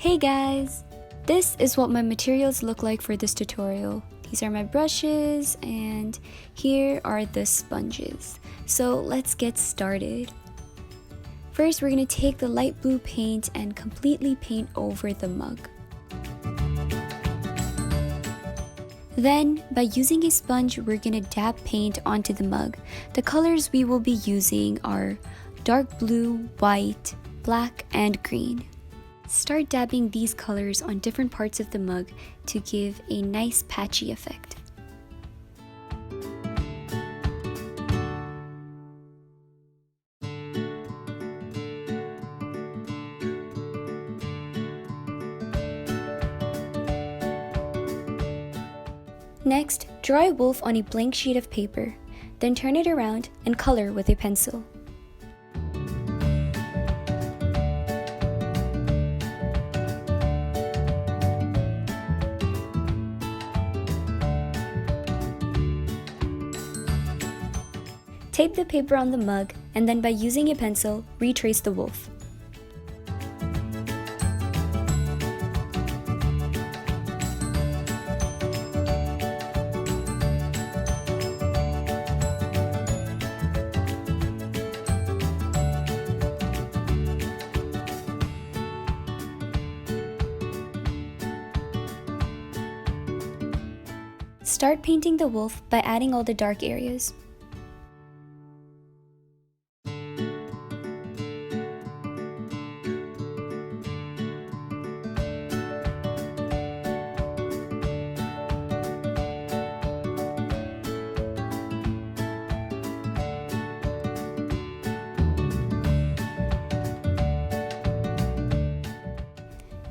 Hey guys! This is what my materials look like for this tutorial. These are my brushes and here are the sponges. So let's get started. First, we're going to take the light blue paint and completely paint over the mug. Then, by using a sponge, we're going to dab paint onto the mug. The colors we will be using are dark blue, white, black, and green. Start dabbing these colors on different parts of the mug to give a nice patchy effect. Next, draw a wolf on a blank sheet of paper, then turn it around and color with a pencil. Tape the paper on the mug, and then by using a pencil, retrace the wolf. Start painting the wolf by adding all the dark areas.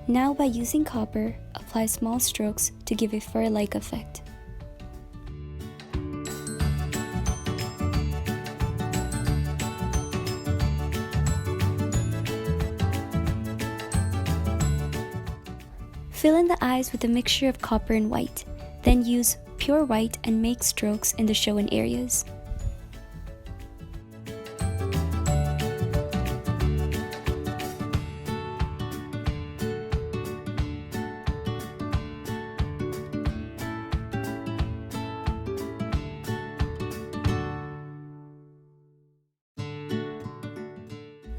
Now, by using copper, apply small strokes to give a fur-like effect. Fill in the eyes with a mixture of copper and white, then use pure white and make strokes in the shown areas.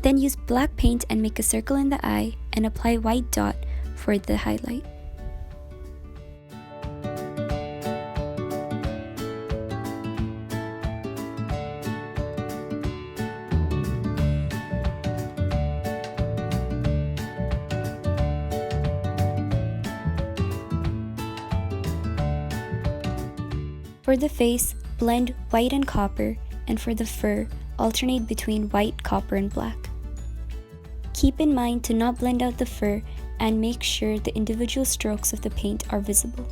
Then use black paint and make a circle in the eye and apply white dot for the highlight. For the face, blend white and copper, and for the fur, alternate between white, copper, and black. Keep in mind to not blend out the fur and make sure the individual strokes of the paint are visible.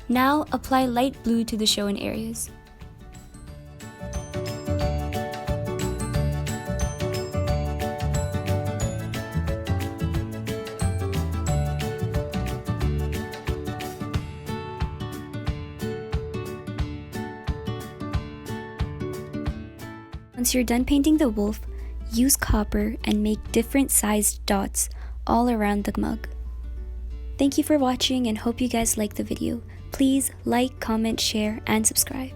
Now apply light blue to the shown areas. Once you're done painting the wolf, use copper and make different sized dots all around the mug. Thank you for watching and hope you guys liked the video. Please like, comment, share, and subscribe.